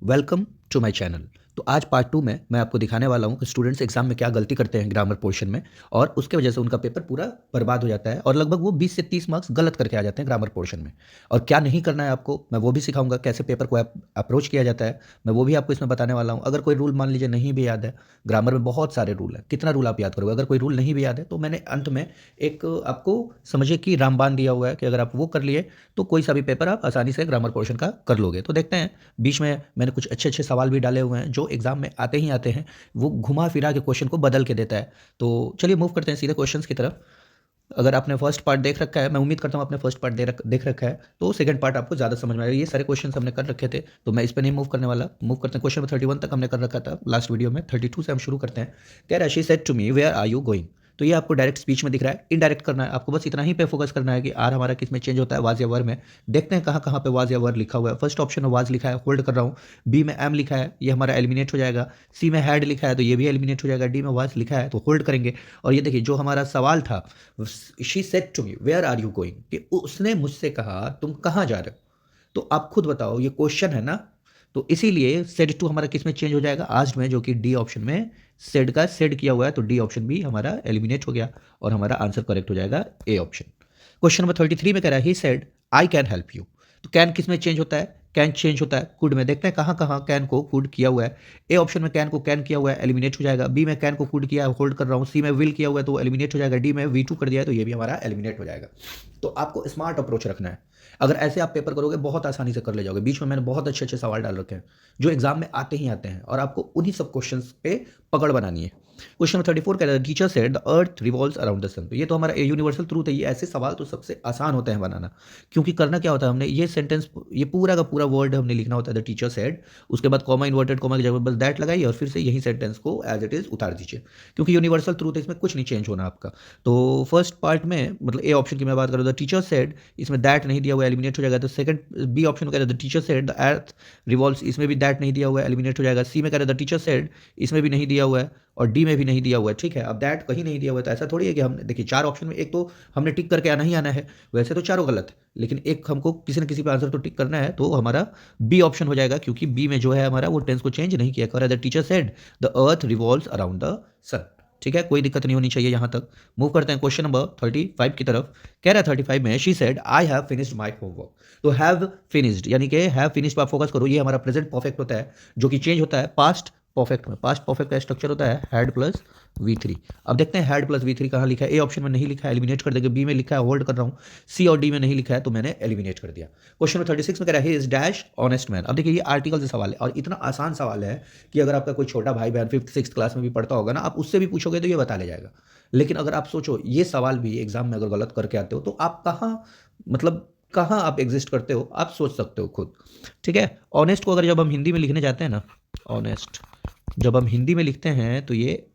Welcome to my channel. तो आज part 2 में मैं आपको दिखाने वाला हूँ कि स्टूडेंट्स एग्जाम में क्या गलती करते हैं ग्रामर पोर्शन में और उसके वजह से उनका पेपर पूरा बर्बाद हो जाता है और लगभग वो 20 से 30 मार्क्स गलत करके आ जाते हैं ग्रामर पोर्शन में। और क्या नहीं करना है आपको, मैं वो भी सिखाऊंगा, कैसे पेपर को अप्रोच किया जाता है, मैं वो भी आपको इसमें बताने वाला हूँ। अगर कोई रूल मान लीजिए नहीं भी याद है, ग्रामर में बहुत सारे रूल हैं, कितना रूल आप याद करोगे? अगर कोई रूल नहीं भी याद है तो मैंने अंत में एक आपको समझिए कि रामबाण दिया हुआ है कि अगर आप वो कर लिए तो कोई सा भी पेपर आप आसानी से ग्रामर पोर्शन का कर लोगे। तो देखते हैं, बीच में मैंने कुछ अच्छे अच्छे सवाल भी डाले हुए हैं जो एग्जाम में आते ही आते हैं, वो घुमा फिरा के क्वेश्चन को बदल के देता है। तो चलिए मूव करते हैं सीधे क्वेश्चंस की तरफ। अगर आपने फर्स्ट पार्ट देख रखा है, मैं उम्मीद करता हूँ आपने फर्स्ट पार्ट देख रखा है, तो सेकंड पार्ट आपको ज़्यादा समझ में आएगा। ये सारे क्वेश्चन हमने कर रखे थे तो मैं इस पर नहीं मूव करने वाला। मूव करते हैं क्वेश्चन नंबर 31 तक हमने कर रखा था लास्ट वीडियो में। 32 से हम शुरू करते हैं। कह रहा है she said to me where are you going. तो ये आपको डायरेक्ट स्पीच में दिख रहा है, इनडायरेक्ट करना है आपको, बस इतना ही पे फोकस करना है कि आर हमारा किस में चेंज होता है, वाज या वर में। देखते हैं कहाँ कहाँ पे वाज या वर लिखा हुआ है। फर्स्ट ऑप्शन में वाज लिखा है, होल्ड कर रहा हूँ। बी में एम लिखा है, ये हमारा एलिमिनेट हो जाएगा। सी में हैड लिखा है तो ये भी एलिमिनेट हो जाएगा। डी में वाज लिखा है तो होल्ड करेंगे। और ये देखिए जो हमारा सवाल था, she said to me where are you going, कि उसने मुझसे कहा तुम कहाँ जा रहे हो। तो आप खुद बताओ, ये क्वेश्चन है ना, तो इसीलिए सेड टू हमारा किस में चेंज हो जाएगा, आस्क्ड में, जो कि डी ऑप्शन में सेड का सेड किया हुआ है। तो डी ऑप्शन भी हमारा एलिमिनेट हो गया और हमारा आंसर करेक्ट हो जाएगा ए ऑप्शन। क्वेश्चन नंबर 33 में कह रहा है he said I can help you. तो कैन किस में चेंज होता है, कैन चेंज होता है कुड में। देखते हैं कहाँ कहाँ कैन को कुड किया हुआ है। ए ऑप्शन में कैन को कैन किया हुआ है, एलिमिनेट हो जाएगा। बी में कैन को कुड किया है, होल्ड कर रहा हूँ। सी में विल किया हुआ है तो एलिमिनेट हो जाएगा। डी में वी टू कर दिया है तो ये भी हमारा एलिमिनेट हो जाएगा। तो आपको स्मार्ट अप्रोच रखना है। अगर ऐसे आप पेपर करोगे बहुत आसानी से कर ले जाओगे। बीच में मैंने बहुत अच्छे अच्छे सवाल डाल रखे हैं जो एग्जाम में आते ही आते हैं और आपको उन्हीं सब क्वेश्चन पे पकड़ बनानी है। क्वेश्चन नंबर 34 कह रहा है teacher said the earth revolves around the sun. तो ये तो हमारा यूनिवर्सल ट्रूथ है। ये ऐसे सवाल तो सबसे आसान होते हैं बनाना, क्योंकि करना क्या होता है, हमने ये सेंटेंस, ये पूरा का पूरा वर्ड हमने लिखना होता है द टीचर सेड, उसके बाद कॉमा, इन्वर्टेड कॉमा की जगह बस दैट लगाइए और फिर से यही सेंटेंस को एज इट इज उतार दीजिए, क्योंकि यूनिवर्सल ट्रूथ है, इसमें कुछ नहीं चेंज होना आपका। तो फर्स्ट पार्ट में, मतलब ए ऑप्शन की मैं बात करूँ, द टीचर सेड, इसमें दैट नहीं दिया हुआ, एलिमिनेट हो जाएगा। तो सेकंड बी ऑप्शन में कह रहा है the teacher said the earth revolves, इसमें भी दैट नहीं दिया हुआ है, एलिमिनेट हो जाएगा। सी में कह रहा है द टीचर सेड, इसमें भी नहीं दिया हुआ है और डी में भी नहीं दिया हुआ है। ठीक है, अब दैट कहीं नहीं दिया हुआ है तो ऐसा थोड़ी है कि हम देखिए चार ऑप्शन में एक तो हमने टिक करके आना ही आना है, वैसे तो चारों गलत है, लेकिन एक हमको किसी न किसी पे आंसर तो टिक करना है, तो हमारा बी ऑप्शन हो जाएगा, क्योंकि बी में जो है हमारा वो टेंस को चेंज नहीं किया। कह रहा है the teacher said the earth revolves around the sun. ठीक है, कोई दिक्कत नहीं होनी चाहिए यहां तक। मूव करते हैं क्वेश्चन नंबर 35 की तरफ। कह रहा है 35 में she said I have finished my homework. तो हैव फिनिश्ड यानी कि हैव फिनिश्ड पर आप फोकस करो, ये हमारा प्रेजेंट परफेक्ट होता है जो कि चेंज होता है पास्ट परफेक्ट में। पास्ट परफेक्ट का स्ट्रक्चर होता है हैड प्लस V3। अब देखते हैं हैड प्लस V3 कहाँ लिखा है। ए ऑप्शन में नहीं लिखा है, एलिमिनेट कर देंगे। बी में लिखा है, होल्ड कर रहा हूँ। सी और डी में नहीं लिखा है तो मैंने एलिमिनेट कर दिया। क्वेश्चन नंबर 36 में कह रहा है इज डैश ऑनेस्ट मैन। अब देखिए ये आर्टिकल से सवाल है और इतना आसान सवाल है कि अगर आपका कोई छोटा भाई बहन 5th 6th क्लास में भी पढ़ता होगा ना, आप उससे भी पूछोगे तो ये बता ले जाएगा। लेकिन अगर आप सोचो ये सवाल भी एग्जाम में अगर गलत करके आते हो तो आप कहाँ, मतलब कहाँ आप एग्जिस्ट करते हो, आप सोच सकते हो खुद। ठीक है, ऑनेस्ट को अगर जब हम हिंदी में लिखने जाते हैं ना, ऑनेस्ट जब हम हिंदी में लिखते हैं तो ये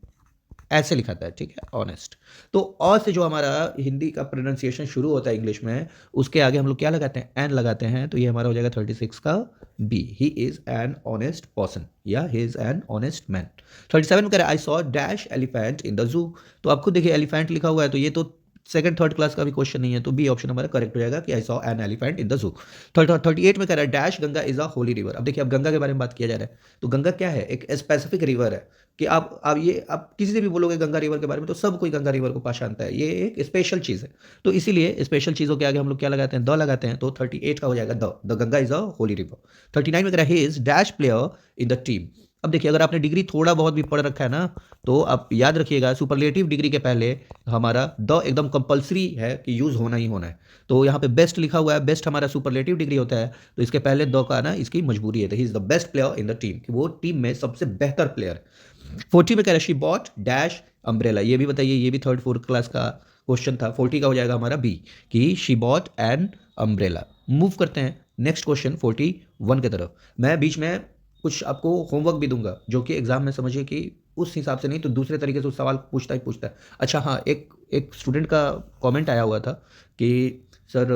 ऐसे लिखाता है। ठीक है, ऑनेस्ट। तो और से जो हमारा हिंदी का प्रोनाउंसिएशन शुरू होता है इंग्लिश में, उसके आगे हम लोग क्या लगाते हैं, एन लगाते हैं। तो ये हमारा हो जाएगा 36 का B, he is an honest person या he is an honest man. 37 में कह रहा है I saw dash elephant in the zoo. तो आप खुद देखिए एलिफेंट लिखा हुआ है तो ये तो सेकंड थर्ड क्लास का भी क्वेश्चन नहीं है, तो बी ऑप्शन हमारा करेक्ट हो जाएगा कि I saw an elephant in the जू। 38 में कह रहा है dash Ganga is a Holi river. अब देखिए अब गंगा के बारे में बात किया जा रहा है, तो गंगा क्या है, एक स्पेसिफिक रिवर है कि आप किसी से भी बोलोगे गंगा रिवर के बारे में तो सब कोई गंगा रिवर को पहचानता है, ये एक स्पेशल चीज़ है। तो इसीलिए स्पेशल चीज़ों के आगे हम लोग क्या लगाते हैं, द लगाते हैं। तो 38 का हो जाएगा the Ganga is a Holi river. 39 में कह रहा है he is dash player in the team. अब देखिए अगर आपने डिग्री थोड़ा बहुत भी पढ़ रखा है ना, तो आप याद रखिएगा सुपरलेटिव डिग्री के पहले हमारा द एकदम कंपलसरी है कि यूज होना ही होना है। तो यहाँ पे बेस्ट लिखा हुआ है, बेस्ट हमारा सुपरलेटिव डिग्री होता है, तो इसके पहले द का ना इसकी मजबूरी है। तो he is the best player in the team, कि वो टीम में सबसे बेहतर प्लेयर। 40 में कह रहा है शी बॉट डैश अम्ब्रेला। ये भी बताइए, ये भी थर्ड फोर्थ क्लास का क्वेश्चन था। 40 का हो जाएगा हमारा बी, कि she bought an umbrella. Move करते हैं नेक्स्ट क्वेश्चन 41 की तरफ। मैं बीच में कुछ आपको होमवर्क भी दूंगा जो कि एग्जाम में समझिए कि उस हिसाब से नहीं तो दूसरे तरीके से उस सवाल पूछता ही पूछता है। अच्छा हाँ, एक एक स्टूडेंट का कमेंट आया हुआ था कि सर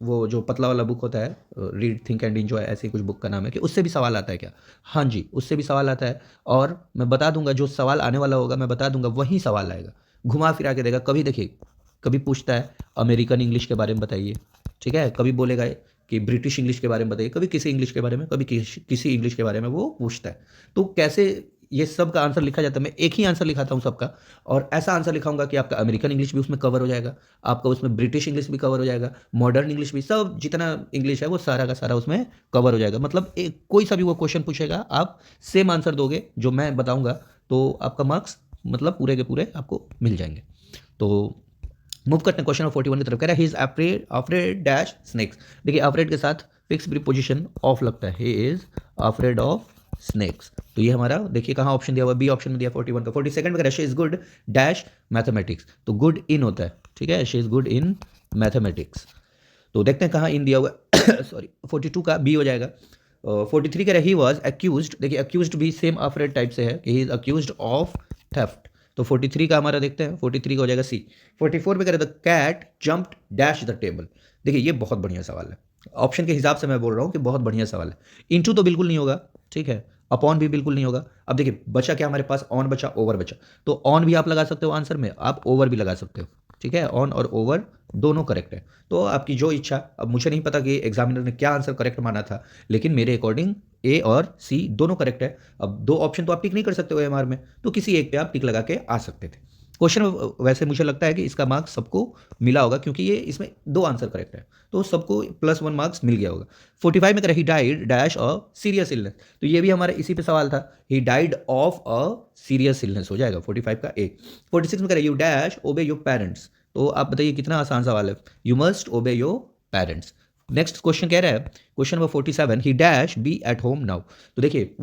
वो जो पतला वाला बुक होता है, रीड थिंक एंड एंजॉय, ऐसे ही कुछ बुक का नाम है, कि उससे भी सवाल आता है क्या। हाँ जी, उससे भी सवाल आता है और मैं बता दूंगा जो सवाल आने वाला होगा, मैं बता दूंगा वही सवाल आएगा, घुमा फिरा के देगा। कभी देखिए, कभी पूछता है अमेरिकन इंग्लिश के बारे में बताइए, ठीक है, कभी बोलेगा कि ब्रिटिश इंग्लिश के बारे में बताइए, कभी किसी इंग्लिश के बारे में, कभी किसी इंग्लिश के बारे में वो पूछता है। तो कैसे ये सब का आंसर लिखा जाता है, मैं एक ही आंसर लिखाता हूँ सबका, और ऐसा आंसर लिखाऊंगा कि आपका अमेरिकन इंग्लिश भी उसमें कवर हो जाएगा, आपका उसमें ब्रिटिश इंग्लिश भी कवर हो जाएगा, मॉडर्न इंग्लिश भी, सब जितना इंग्लिश है वो सारा का सारा उसमें कवर हो जाएगा। मतलब एक कोई सा भी वो क्वेश्चन पूछेगा, आप सेम आंसर दोगे जो मैं बताऊंगा, तो आपका मार्क्स मतलब पूरे के पूरे आपको मिल जाएंगे। तो मूव करते हैं क्वेश्चन नंबर 41 की तरफ। कह रहा है he is afraid dash snakes. देखिए अफ्रेड के साथ फिक्स प्रीपोजिशन ऑफ लगता है, he is afraid of snakes. तो ये हमारा देखिए कहाँ ऑप्शन दिया हुआ, बी ऑप्शन में दिया 41 का। 42 में कह रहा है she is good dash mathematics, तो गुड इन होता है, ठीक है, she is good in mathematics. तो देखते हैं कहाँ इन दिया हुआ है सॉरी 42 का बी हो जाएगा। 43 कह रहा है ही वॉज एक्यूज्ड, देखिए एक्यूज्ड भी सेम अफ्रेड टाइप से है कि he is accused of theft, तो 43 का हमारा देखते हैं, 43 का हो जाएगा सी। 44 में कह रहा है the cat jumped dash the table. देखिए ये बहुत बढ़िया सवाल है, ऑप्शन के हिसाब से मैं बोल रहा हूँ कि बहुत बढ़िया सवाल है। इनटू तो बिल्कुल नहीं होगा, ठीक है, अपॉन भी बिल्कुल नहीं होगा। अब देखिए बचा क्या हमारे पास, ऑन बचा, ओवर बचा, तो ऑन भी आप लगा सकते हो आंसर में, आप ओवर भी लगा सकते हो, ठीक है, ऑन और ओवर दोनों करेक्ट है। तो आपकी जो इच्छा, अब मुझे नहीं पता कि एग्जामिनर ने क्या आंसर करेक्ट माना था, लेकिन मेरे अकॉर्डिंग ए और सी दोनों करेक्ट है। अब दो ऑप्शन तो आप टिक नहीं कर सकते हो एमआर में, तो किसी एक पे आप टिक लगा के आ सकते थे। क्वेश्चन वैसे मुझे लगता है कि इसका मार्क्स सबको मिला होगा, क्योंकि ये इसमें दो आंसर करेक्ट है, तो सबको +1 मार्क्स मिल गया होगा। 45 में कह रहा है he died dash a serious illness, तो ये भी हमारे इसी पे सवाल था, he died of a serious illness हो जाएगा 45 का ए। 46 में कह रहा है you dash obey your parents, तो आप बताइए कितना आसान सवाल है, you must obey your parents. Next question कह रहा है question number 47 he dash be at home now, तो देखिए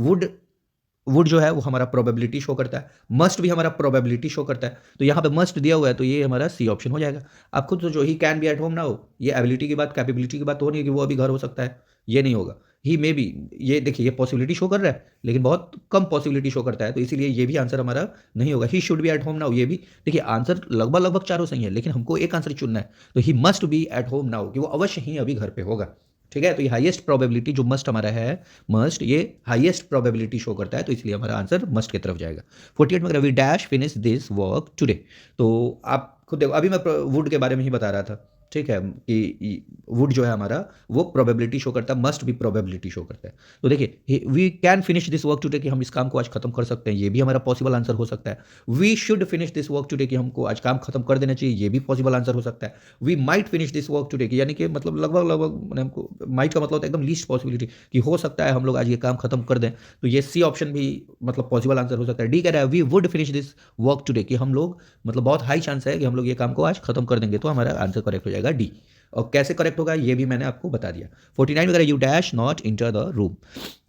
वुड जो है वो हमारा प्रोबेबिलिटी शो करता है, मस्ट भी हमारा प्रोबेबिलिटी शो करता है, तो यहाँ पे मस्ट दिया हुआ है, तो ये हमारा सी ऑप्शन हो जाएगा। आप खुद तो जो he can be at home now, ये एबिलिटी की बात, कैपेबिलिटी की बात तो हो नहीं है कि वो अभी घर हो सकता है, ये नहीं होगा। ही मे बी, ये देखिए ये पॉसिबिलिटी शो कर रहा है, लेकिन बहुत कम पॉसिबिलिटी शो करता है, तो इसीलिए ये भी आंसर हमारा नहीं होगा। He should be at home now, ये भी देखिए आंसर लगभग लगभग चारों सही है, लेकिन हमको एक आंसर चुनना है, तो he must be at home now, कि वो अवश्य ही अभी घर पे होगा, ठीक है। तो ये हाईएस्ट प्रोबेबिलिटी जो मस्ट हमारा है, मस्ट ये हाईएस्ट प्रोबेबिलिटी शो करता है, तो इसलिए हमारा आंसर मस्ट की तरफ जाएगा। 48 में we dash finish this work today, तो आप खुद देखो, अभी मैं वुड के बारे में ही बता रहा था, ठीक है, कि वुड जो है हमारा वो प्रोबेबिलिटी शो करता है, मस्ट भी प्रोबेबिलिटी शो करता है। तो देखिए we can finish this work today, कि हम इस काम को आज खत्म कर सकते हैं, ये भी हमारा पॉसिबल आंसर हो सकता है। We should finish this work today, कि हमको आज काम खत्म कर देना चाहिए, ये भी पॉसिबल आंसर हो सकता है। We might finish this work today, यानी कि मतलब लगभग लगभग मैंने हमको, माइट का मतलब होता है एकदम लीस्ट पॉसिबिलिटी, कि हो सकता है हम लोग आज ये काम खत्म कर दें, तो ये सी ऑप्शन भी मतलब पॉसिबल आंसर हो सकता है। डी कह रहा है we would finish this work today, कि हम लोग मतलब बहुत हाई चांस है कि हम लोग ये काम को आज खत्म कर देंगे, तो हमारा आंसर करेक्ट हो जाएगा डी। और कैसे करेक्ट होगा ये भी मैंने आपको बता दिया। 49 में कह रहा है you dash not enter the room.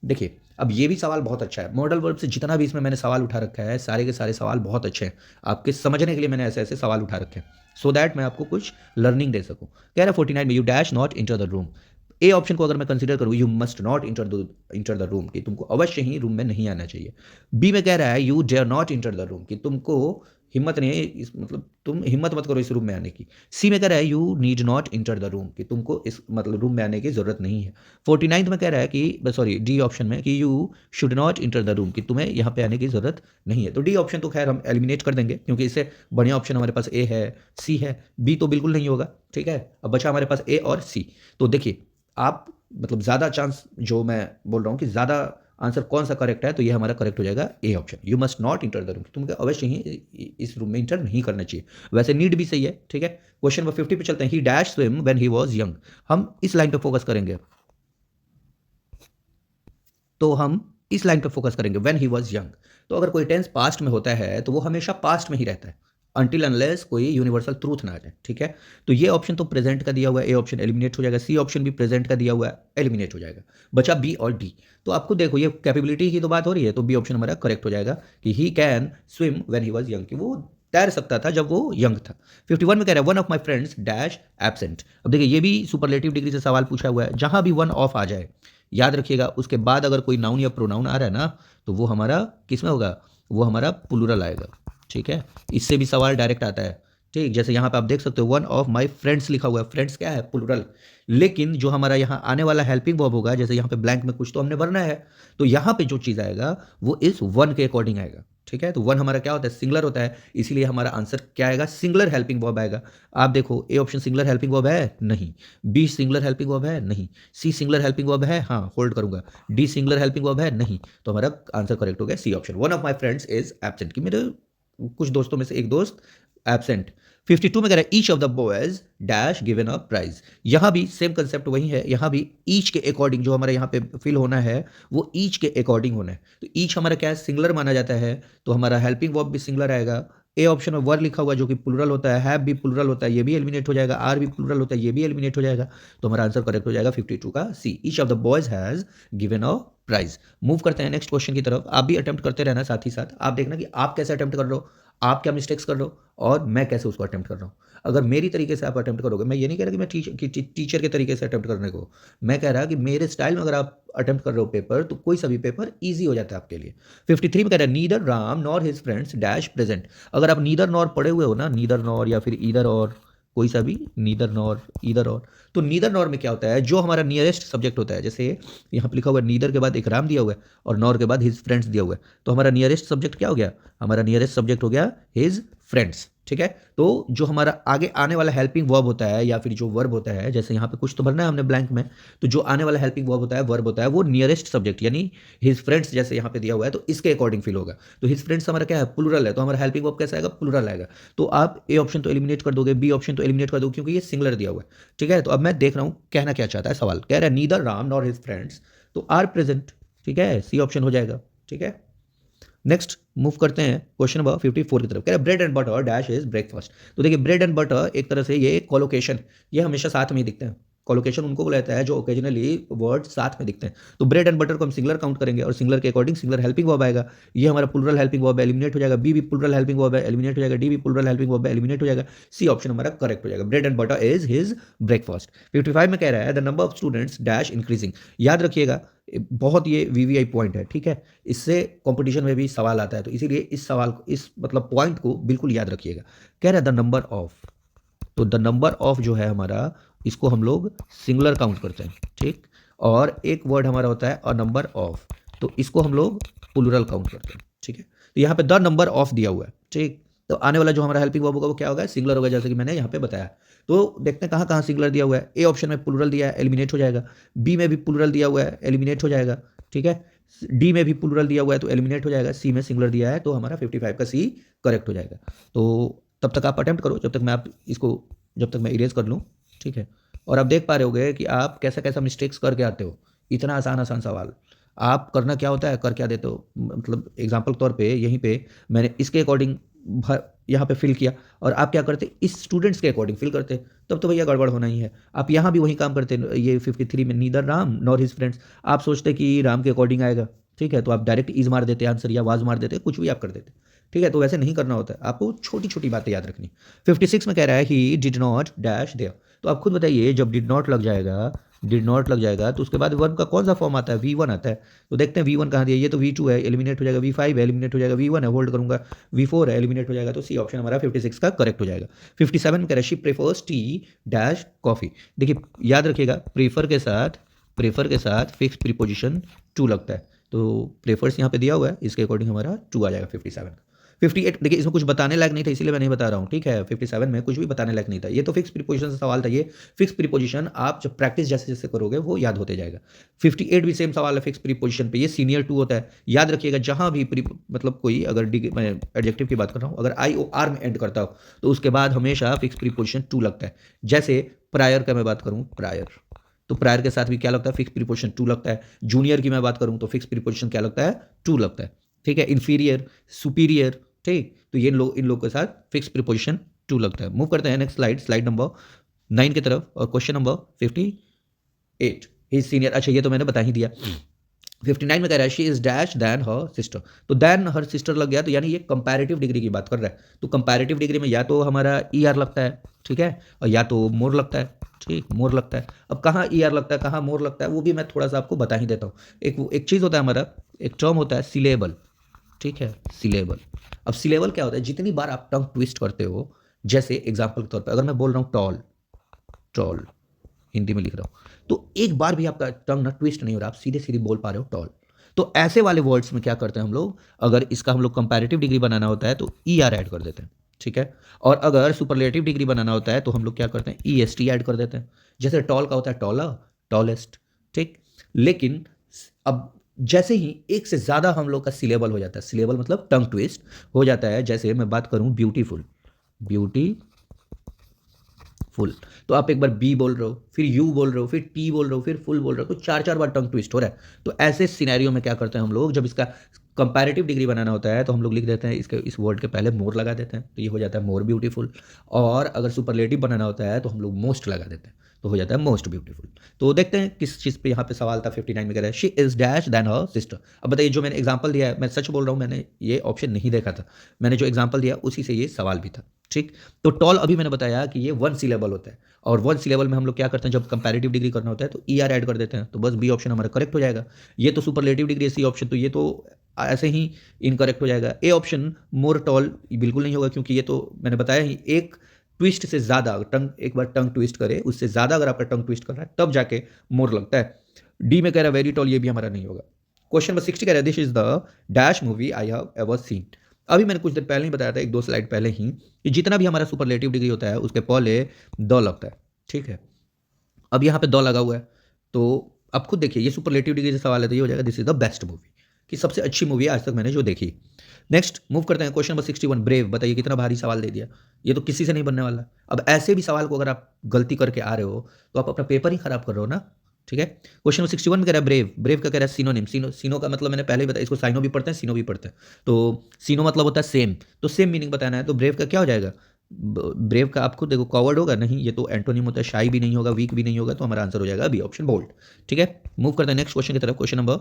देखिए अब ये भी सवाल बहुत अच्छा है, मॉडल वर्ब से जितना भी इसमें मैंने सवाल उठा रखा है, सारे के सारे सवाल बहुत अच्छे हैं, आपके समझने के लिए मैंने ऐसे ऐसे सवाल उठा रखे हैं, सो दैट मैं आपको कुछ लर्निंग दे सकूं। कह रहा है 49 में you dash not enter the room, A option को अगर मैं कंसीडर करूँ, you must not enter the room, कि तुमको अवश्य ही रूम में नहीं आना चाहिए। बी में कह रहा है you dare not enter the room, कि तुमको हिम्मत नहीं है इस, मतलब तुम हिम्मत मत करो इस रूम में आने की। सी में कह रहा है you need not enter the room, कि तुमको इस मतलब रूम में आने की जरूरत नहीं है। 49 में कह रहा है कि सॉरी डी ऑप्शन में कि you should not enter the room, कि तुम्हें यहाँ पे आने की जरूरत नहीं है। तो डी ऑप्शन तो खैर हम एलिमिनेट कर देंगे, क्योंकि इससे बढ़िया ऑप्शन हमारे पास ए है, सी है, बी तो बिल्कुल नहीं होगा, ठीक है। अब बचा हमारे पास ए और सी। तो देखिए आप मतलब ज़्यादा चांस जो मैं बोल रहा हूँ कि ज़्यादा आंसर कौन सा करेक्ट है, तो ये हमारा करेक्ट हो जाएगा A option, you must not enter the room, तुमको अवश्य ही इस रूम में इंटर नहीं करना चाहिए। वैसे नीड भी सही है, ठीक है। क्वेश्चन नंबर 50 पे चलते हैं। ही dash swim when he was young, हम इस लाइन पे फोकस करेंगे, तो हम इस लाइन पे फोकस करेंगे व्हेन ही वाज यंग। तो अगर कोई टेंस पास्ट में होता है तो वो हमेशा पास्ट में ही रहता है, अनटिल अनलेस कोई यूनिवर्सल ट्रूथ ना आ जाए, ठीक है। तो ये ऑप्शन तो प्रेजेंट का दिया हुआ है, ए ऑप्शन एलिमिनेट हो जाएगा, सी ऑप्शन भी प्रेजेंट का दिया हुआ है, एलिमिनेट हो जाएगा, बचा बी और डी। तो आपको देखो ये कैपेबिलिटी की तो बात हो रही है, तो बी ऑप्शन हमारा करेक्ट हो जाएगा कि he can swim when he was young, कि वो तैर सकता था जब वो यंग था। 51 में कह रहा है one of my friends dash absent. अब देखिए ये भी सुपरलेटिव डिग्री से सवाल पूछा हुआ है, जहां भी वन ऑफ आ जाए याद रखिएगा, उसके बाद अगर कोई नाउन या प्रोनाउन आ रहा है ना, तो वो हमारा किस में होगा, वो हमारा प्लूरल आएगा, ठीक है। इससे भी सवाल डायरेक्ट आता है, ठीक। जैसे यहाँ पे आप देख सकते हो वन ऑफ माई फ्रेंड्स लिखा हुआ है, फ्रेंड्स क्या है, प्लूरल, लेकिन जो हमारा यहाँ आने वाला हेल्पिंग वर्ब होगा, जैसे यहाँ पे ब्लैंक में कुछ तो हमने भरना है, तो यहाँ पे जो चीज़ आएगा वो इस वन के अकॉर्डिंग आएगा, ठीक है, तो वन हमारा क्या होता है, सिंगुलर होता है, इसीलिए हमारा आंसर क्या आएगा, सिंगुलर हेल्पिंग वर्ब आएगा। आप देखो A option singular helping verb है नहीं, बी सिंगुलर हेल्पिंग वर्ब है नहीं, सी सिंगुलर हेल्पिंग वर्ब है, हाँ होल्ड करूंगा, डी सिंगुलर हेल्पिंग वर्ब है नहीं, तो हमारा आंसर करेक्ट हो गया C option. One of my friends is absent, कि मेरे कुछ दोस्तों में से एक दोस्त एब्सेंट। 52 में कह रहा है each of the boys dash given a prize. यहां भी सेम कंसेप्ट वही है, यहां भी ईच के अकॉर्डिंग जो हमारा यहाँ पे फिल होना है वो ईच के अकॉर्डिंग होना है। तो ईच हमारा क्या है, सिंगुलर माना जाता है, तो हमारा हेल्पिंग वर्ब भी सिंगुलर आएगा। ए ऑप्शन में वर लिखा हुआ जो कि प्लूरल होता है, हैव भी प्लूरल होता है, ये भी एलिमिनेट हो जाएगा, आर भी प्लूरल होता है, ये भी एलिमिनेट हो जाएगा, तो हमारा आंसर करेक्ट हो जाएगा 52 का C, each of the boys has given a prize. Move करते हैं नेक्स्ट क्वेश्चन की तरफ। आप भी अटेम्प्ट करते रहना, साथ ही साथ आप देखना कि आप कैसे अटेम्प्ट कर रहे हो, आप क्या मिस्टेक्स कर रहे हो और मैं कैसे उसको अटेम्प्ट कर रहा हूँ। अगर मेरी तरीके से आप अटेम्प्ट करोगे, मैं ये नहीं कह रहा कि मैं टीचर के तरीके से अटेम्प्ट करने को, मैं कह रहा कि मेरे स्टाइल में अगर आप अटेम्प्ट कर रहे हो पेपर, तो कोई सा भी पेपर ईजी हो जाता है आपके लिए। 53 में कह रहा है neither Ram nor his friends dash present. अगर आप नीदर नॉर पढ़े हुए हो ना, नीदर नॉर या फिर ईदर और, कोई सा भी, नीदर नॉर ईदर और, तो नीदर नॉर में क्या होता है, जो हमारा नियरेस्ट सब्जेक्ट होता है, जैसे यहाँ पे लिखा हुआ है नीदर के बाद एक राम दिया हुआ है और नॉर के बाद हिज फ्रेंड्स दिया हुआ है, तो हमारा नियरेस्ट सब्जेक्ट क्या हो गया, हमारा नियरेस्ट सब्जेक्ट हो गया हिज फ्रेंड्स। ठीक है, तो जो हमारा आगे आने वाला हेल्पिंग वर्ब होता है या फिर जो वर्ब होता है, जैसे यहाँ पे कुछ तो भरना है हमने ब्लैंक में, तो जो आने वाला हेल्पिंग वर्ब होता है वो नियरेस्ट सब्जेक्ट यानी हिज फ्रेंड्स जैसे यहाँ पे दिया हुआ है, तो इसके अकॉर्डिंग फिल होगा। तो हिज फ्रेंड्स हमारा क्या है, प्लूरल है, तो हमारा हेल्पिंग वर्ब कैसा आएगा, प्लूरल आएगा। तो आप ए ऑप्शन तो एलिमिनेट कर दोगे, बी ऑप्शन तो एलिमिनेट कर दोगे क्योंकि ये सिंगुलर दिया हुआ है। ठीक है, तो अब मैं देख रहा हूँ कहना क्या चाहता है सवाल, कह रहा है neither Ram nor his friends, तो आर प्रेजेंट। ठीक है, सी ऑप्शन हो जाएगा। ठीक है, नेक्स्ट मूव करते हैं क्वेश्चन नंबर 54 की तरफ। कह रहे bread and butter dash is breakfast. तो देखिए ब्रेड एंड बटर एक तरह से ये कोलोकेशन, ये हमेशा साथ में ही दिखते हैं। कोलोकेशन उनको बुलाता है जो ओकेजनली वर्ड साथ में दिखते हैं। तो ब्रेड एंड बटर को हम सिंगुलर काउंट करेंगे और सिंगुलर के अकॉर्डिंग सिंगुलर हेल्पिंग वर्ब आएगा। ये हमारा प्लूरल हेल्पिंग वर्ब एलिमिनेट हो जाएगा, बी भी प्लूरल हेल्पिंग वर्ब एलिमिनेट हो जाएगा, डी भी प्लूरल हेल्पिंग वर्ब एलिमिनेट हो जाएगा, सी ऑप्शन हमारा करेक्ट हो जाएगा, bread and butter is his breakfast. 55 में कह रहा है the number of students dash increasing. याद रखिएगा बहुत ये वीवीआई पॉइंट है, ठीक है, इससे कंपटीशन में भी सवाल आता है, तो इसीलिए इस सवाल को, इस मतलब पॉइंट को बिल्कुल याद रखिएगा। कह रहा है द नंबर ऑफ, तो द नंबर ऑफ जो है हमारा, इसको हम लोग सिंगुलर काउंट करते हैं, ठीक, और एक वर्ड हमारा होता है अ नंबर ऑफ, तो इसको हम लोग प्लूरल काउंट करते हैं। ठीक है, तो यहाँ पे द नंबर ऑफ दिया हुआ है, ठीक, तो आने वाला जो हमारा हेल्पिंग वर्ब होगा वो क्या होगा, सिंगुलर होगा, जैसे कि मैंने यहाँ पे बताया। तो देखते हैं कहाँ कहाँ सिंगुलर दिया हुआ है। ए ऑप्शन में प्लूरल दिया है, एलिमिनेट हो जाएगा, बी में भी प्लूरल दिया हुआ है, एलिमिनेट हो जाएगा, ठीक है, डी में भी प्लूरल दिया हुआ है तो एलिमिनेट हो जाएगा, सी में सिंगुलर दिया है तो हमारा 55 का सी करेक्ट हो जाएगा। तो तब तक आप अटेम्प्ट करो, जब तक मैं आप इसको, जब तक मैं इरेज कर लूँ। ठीक है, और आप देख पा रहे होगे कि आप कैसा कैसा मिस्टेक्स करके आते हो। इतना आसान आसान सवाल आप करना क्या होता है, कर क्या देते हो, मतलब एग्जाम्पल के तौर पे यहीं पे मैंने इसके अकॉर्डिंग यहाँ पे फिल किया और आप क्या करते, इस स्टूडेंट्स के अकॉर्डिंग फिल करते, तब तो भैया गड़बड़ होना ही है। आप यहाँ भी वही काम करते, ये 53 में neither Ram nor his friends, आप सोचते कि राम के अकॉर्डिंग आएगा, ठीक है, तो आप डायरेक्ट इज मार देते आंसर या वाज मार देते, कुछ भी आप कर देते। ठीक है, तो वैसे नहीं करना होता है, आपको छोटी छोटी बातें याद रखनी। 56 में कह रहा है he did not dash there. तो आप खुद बताइए, जब डिड नॉट लग जाएगा, डिड नॉट लग जाएगा तो उसके बाद वर्ब का कौन सा फॉर्म आता है, V1 आता है। तो देखते हैं V1 कहाँ दिया, ये तो V2 है, एलिमिनेट हो जाएगा, V5 है, एलिमिनेट हो जाएगा, V1 है, होल्ड करूंगा, V4 है, एलिमिनेट हो जाएगा, तो सी ऑप्शन हमारा 56 का करेक्ट हो जाएगा। 57 में कह रहा है she prefers T dash coffee. देखिए याद रखिएगा, प्रेफर के साथ फिक्स प्रीपोजिशन टू लगता है, तो प्रेफर्स यहाँ पे दिया हुआ है, इसके अकॉर्डिंग हमारा टू आ जाएगा 57। 58 देखिए इसमें कुछ बताने लायक नहीं था, इसीलिए मैं नहीं बता रहा हूँ, ठीक है, 57 में कुछ भी बताने लायक नहीं था, ये तो फिक्स प्रीपोजिशन से सवाल था। ये फिक्स प्रीपोजिशन आप जब प्रैक्टिस जैसे जैसे करोगे वो याद होते जाएगा। 58 भी सेम सवाल है फिक्स प्रीपोजिशन पे, ये सीनियर 2 होता है। याद रखिएगा जहां भी मतलब कोई अगर मैं एडजेक्टिव की बात कर रहा हूँ, अगर IOR में एंड करता हो तो उसके बाद हमेशा फिक्स प्रीपोजिशन टू लगता है। जैसे प्रायर का मैं बात करूँ, प्रायर, तो प्रायर के साथ भी क्या लगता है, फिक्स प्रीपोजिशन टू लगता है। जूनियर की मैं बात करूँ तो फिक्स प्रीपोजिशन क्या लगता है, टू लगता है। ठीक है, इंफीरियर, सुपीरियर, ठीक, तो ये इन लोग के साथ फिक्स प्रीपोजिशन टू लगता है। मूव करते हैं नेक्स्ट स्लाइड नंबर 9 की तरफ, और क्वेश्चन नंबर 58 ही सीनियर, अच्छा ये तो मैंने बता ही दिया। 59 में कह रहा है she is dash than her sister, तो दैन हर सिस्टर लग गया, तो यानी ये कंपैरेटिव डिग्री की बात कर रहा है। तो कंपैरेटिव डिग्री में या तो हमारा ER लगता है, ठीक है, और या तो मोर लगता है, ठीक, मोर लगता है। अब कहाँ ER लगता है, कहाँ मोर लगता है, वो भी मैं थोड़ा सा आपको बता ही देता हूँ। एक चीज़ होता है हमारा, एक टर्म होता है सिलेबल, ठीक है, सिलेबल। अब सिलेबल क्या होता है, जितनी बार आप टंग ट्विस्ट करते हो, जैसे एग्जाम्पल के तौर पर अगर मैं बोल रहा हूँ टॉल, टॉल हिंदी में लिख रहा हूँ, तो एक बार भी आपका टंग ना ट्विस्ट नहीं हो रहा, आप सीधे सीधे बोल पा रहे हो टॉल, तो ऐसे वाले वर्ड्स में क्या करते हैं हम लोग, अगर इसका हम लोग कंपैरेटिव डिग्री बनाना होता है तो ई आर ऐड कर देते हैं, ठीक है। और अगर सुपरलेटिव डिग्री बनाना होता है तो हम लोग क्या करते हैं, ई एस टी ऐड कर देते हैं। जैसे टॉल का होता है टॉलर, टॉलेस्ट, ठीक। लेकिन अब जैसे ही एक से ज़्यादा हम लोग का सिलेबल हो जाता है, सिलेबल मतलब टंग ट्विस्ट हो जाता है, जैसे मैं बात करूं ब्यूटीफुल, ब्यूटीफुल, तो आप एक बार बी बोल रहे हो, फिर यू बोल रहे हो, फिर टी बोल रहे हो, फिर फुल बोल रहे हो, तो चार चार बार टंग ट्विस्ट हो रहा है। तो ऐसे सिनेरियो में क्या करते हैं हम लोग, जब इसका कंपैरेटिव डिग्री बनाना होता है तो हम लोग लिख देते हैं इसके, इस वर्ड के पहले मोर लगा देते हैं, तो ये हो जाता है मोर ब्यूटीफुल। और अगर सुपरलेटिव बनाना होता है तो हम लोग मोस्ट लगा देते हैं, तो हो जाता है मोस्ट ब्यूटीफुल। तो देखते हैं किस चीज़ पे यहाँ पे सवाल था। 59 में कह रहा है she is dash then her sister. अब बताइए, जो मैंने एग्जाम्पल दिया है, मैं सच बोल रहा हूँ, मैंने ये ऑप्शन नहीं देखा था, मैंने जो एग्जाम्पल दिया उसी से ये सवाल भी था, ठीक। तो टॉल अभी मैंने बताया कि ये वन सिलेबल होता है, और वन सिलेबल में हम लोग क्या करते हैं, जब कंपैरेटिव डिग्री करना होता है तो ई आर ऐड कर देते हैं, तो बस बी ऑप्शन हमारा करेक्ट हो जाएगा। ये तो सुपरलेटिव डिग्री, सी ऑप्शन तो ये तो ऐसे ही इनकरेक्ट हो जाएगा। ए ऑप्शन मोर टॉल बिल्कुल नहीं होगा, क्योंकि ये तो मैंने बताया ही, एक ट्विस्ट से ज़्यादा टंग, एक बार टंग ट्विस्ट करे उससे ज़्यादा अगर आपका टंग ट्विस्ट कर रहा है तब जाके मोर लगता है। डी में कह रहा है वेरी टॉल, ये भी हमारा नहीं होगा। क्वेश्चन नंबर 60 कह रहा है this is the dash movie I have ever seen. अभी मैंने कुछ देर पहले ही बताया था, एक दो स्लाइड पहले ही, कि जितना भी हमारा सुपरलेटिव डिग्री होता है उसके पहले द लगता है, ठीक है। अब यहाँ पे द लगा हुआ है, तो अब खुद देखिए, ये सुपरलेटिव डिग्री से सवाल है तो ये हो जाएगा this is the best movie, कि सबसे अच्छी मूवी आज तक मैंने जो देखी। नेक्स्ट मूव करते हैं, क्वेश्चन नंबर 61 ब्रेव। बताइए कितना भारी सवाल दे दिया, ये तो किसी से नहीं बनने वाला। अब ऐसे भी सवाल को अगर आप गलती करके आ रहे हो तो आप अपना पेपर ही खराब कर रहे हो ना, ठीक है। क्वेश्चन नंबर 61 में कह रहा है ब्रेव, ब्रेव का कह रहा है सिनोनिम। सिनो, सिनो का मतलब मैंने पहले ही बताया, इसको साइनो भी पढ़ते हैं, सिनो भी पढ़ते हैं। तो सिनो मतलब होता है सेम, तो सेम मीनिंग बताना है, तो ब्रेव का क्या हो जाएगा, ब्रेव का आपको देखो कवर्ड होगा नहीं, ये तो एंटोनिम होता है, शाई भी नहीं होगा, वीक भी नहीं होगा, तो हमारा आंसर हो जाएगा बी ऑप्शन बोल्ड, ठीक है। मूव करते हैं नेक्स्ट क्वेश्चन की तरफ। क्वेश्चन नंबर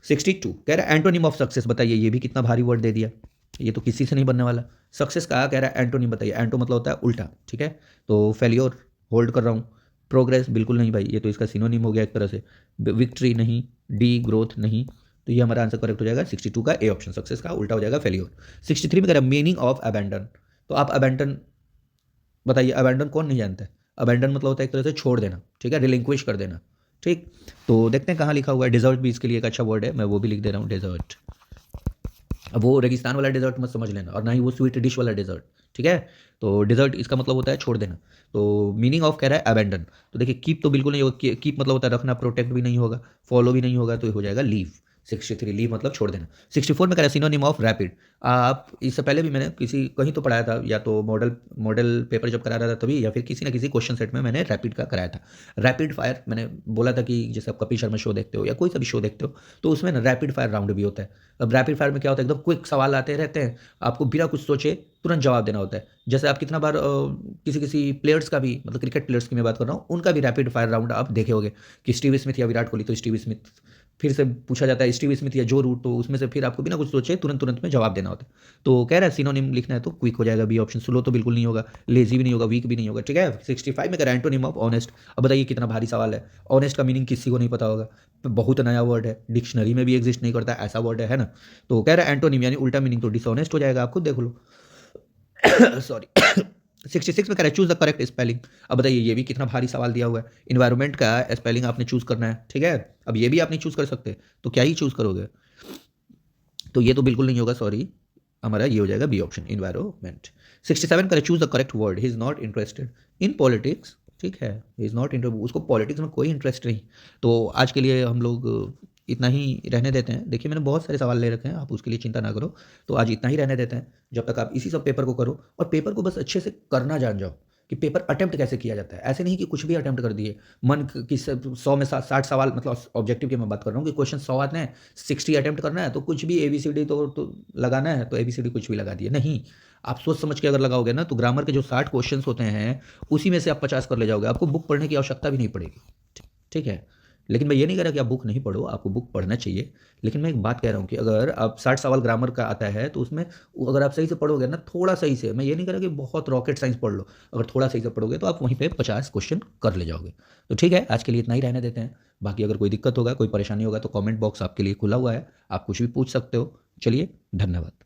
62 कह रहा है एंटोनिम ऑफ सक्सेस। बताइए, ये भी कितना भारी वर्ड दे दिया, ये तो किसी से नहीं बनने वाला। सक्सेस का कह रहा है एंटोनिम बताइए, एंटो मतलब होता है उल्टा, ठीक है। तो फेलियोर होल्ड कर रहा हूँ, प्रोग्रेस बिल्कुल नहीं भाई, ये तो इसका सिनोनिम हो गया एक तरह से। विक्ट्री नहीं, डी ग्रोथ नहीं, तो ये हमारा आंसर करेक्ट हो जाएगा 62 का ए ऑप्शन, सक्सेस का उल्टा हो जाएगा फेलियोर। 63 में कह रहा है मीनिंग ऑफ अबैंडन। तो आप अबैंडन बताइए, अबैंडन कौन नहीं जानता है, अबैंडन मतलब होता है एक तरह से छोड़ देना, ठीक है, रिलिंक्विश कर देना, ठीक। तो देखते हैं कहाँ लिखा हुआ है, डिजर्ट भी इसके लिए एक अच्छा वर्ड है, मैं वो भी लिख दे रहा हूँ, डेजर्ट। अब वो रेगिस्तान वाला डेजर्ट मत समझ लेना, और ना ही वो स्वीट डिश वाला डेजर्ट, ठीक है। तो डेजर्ट इसका मतलब होता है छोड़ देना। तो मीनिंग ऑफ कह रहा है अबैंडन, तो देखिए कीप तो बिल्कुल नहीं होगा, कीप मतलब होता है रखना, प्रोटेक्ट भी नहीं होगा, फॉलो भी नहीं होगा, तो ये हो जाएगा लीव। 63 लीव मतलब छोड़ देना। 64 में कह रहा है सिनोनिम ऑफ रैपिड। आप इससे पहले भी मैंने किसी कहीं तो पढ़ाया था, या तो मॉडल मॉडल पेपर जब करा रहा था तभी, या फिर किसी ना किसी क्वेश्चन सेट में मैंने रैपिड का कराया था। रैपिड फायर मैंने बोला था कि जैसे आप कपिल शर्मा शो देखते हो या कोई सा भी शो देखते हो, तो उसमें ना रैपिड फायर राउंड भी होता है। अब रैपिड फायर में क्या होता है, एकदम क्विक सवाल आते रहते हैं, आपको बिना कुछ सोचे तुरंत जवाब देना होता है। जैसे आप कितना बार किसी किसी प्लेयर्स का भी, मतलब क्रिकेट प्लेयर्स की मैं बात कर रहा हूँ, उनका भी रैपिड फायर राउंड आप देखे होंगे, कि स्टीव स्मिथ या विराट कोहली, तो स्टीव स्मिथ फिर से पूछा जाता है, स्टीव स्मिथ या जो रूट, तो उसमें से फिर आपको बिना कुछ सोचे तुरंत तुरंत में जवाब देना होता है। तो कह रहा है सिनोनिम लिखना है तो क्विक हो जाएगा बी ऑप्शन, स्लो तो बिल्कुल नहीं होगा, लेजी भी नहीं होगा, वीक भी नहीं होगा, ठीक है। 65 में कह रहा है एंटोनिम ऑफ ऑनेस्ट। अब बताइए कितना भारी सवाल है, ऑनेस्ट का मीनिंग किसी को नहीं पता होगा, बहुत नया वर्ड है, डिक्शनरी में भी एग्जिस्ट नहीं करता ऐसा वर्ड है ना। तो कह रहा है एंटोनिम यानी उल्टा मीनिंग, तो डिसऑनेस्ट हो जाएगा, आप खुद देख लो। सॉरी। 66 में कह रहा है चूज द करेक्ट स्पेलिंग। अब बताइए, ये भी कितना भारी सवाल दिया हुआ है, इन्वायरमेंट का स्पेलिंग आपने चूज करना है, ठीक है। अब ये भी आप नहीं चूज कर सकते, तो क्या ही चूज करोगे, तो ये तो बिल्कुल नहीं होगा, सॉरी, हमारा ये हो जाएगा बी ऑप्शन इन्वायरमेंट। 67 करें choose the correct word, he is not interested in politics, ठीक है, ही इज नॉट इंटरेस्टेड, उसको पॉलिटिक्स में कोई इंटरेस्ट नहीं। तो आज के लिए हम लोग इतना ही रहने देते हैं। देखिए मैंने बहुत सारे सवाल ले रखे हैं, आप उसके लिए चिंता ना करो, तो आज इतना ही रहने देते हैं, जब तक आप इसी सब पेपर को करो, और पेपर को बस अच्छे से करना जान जाओ, कि पेपर अटेम्प्ट कैसे किया जाता है। ऐसे नहीं कि कुछ भी अटेम्प्ट कर दिए, मन की 100 में 60 सवाल, मतलब ऑब्जेक्टिव की मैं बात कर रहा हूँ, कि क्वेश्चन 100 आते हैं, 60 अटेम्प्ट करना है, तो कुछ भी ABCD तो लगाना है, तो ABCD कुछ भी लगा दिए, नहीं। आप सोच समझ के अगर लगाओगे ना, तो ग्रामर के जो 60 क्वेश्चन होते हैं उसी में से आप 50 कर ले जाओगे, आपको बुक पढ़ने की आवश्यकता भी नहीं पड़ेगी, ठीक है। लेकिन मैं ये नहीं कह रहा कि आप बुक नहीं पढ़ो, आपको बुक पढ़ना चाहिए, लेकिन मैं एक बात कह रहा हूँ कि अगर आप 60 सवाल ग्रामर का आता है, तो उसमें अगर आप सही से पढ़ोगे ना, थोड़ा सही से, मैं ये नहीं कह रहा कि बहुत रॉकेट साइंस पढ़ लो, अगर थोड़ा सही से पढ़ोगे तो आप वहीं पे 50 क्वेश्चन कर ले जाओगे। तो ठीक है, आज के लिए इतना ही रहने देते हैं, बाकी अगर कोई दिक्कत होगा, कोई परेशानी होगा, तो कॉमेंट बॉक्स आपके लिए खुला हुआ है, आप कुछ भी पूछ सकते हो। चलिए, धन्यवाद।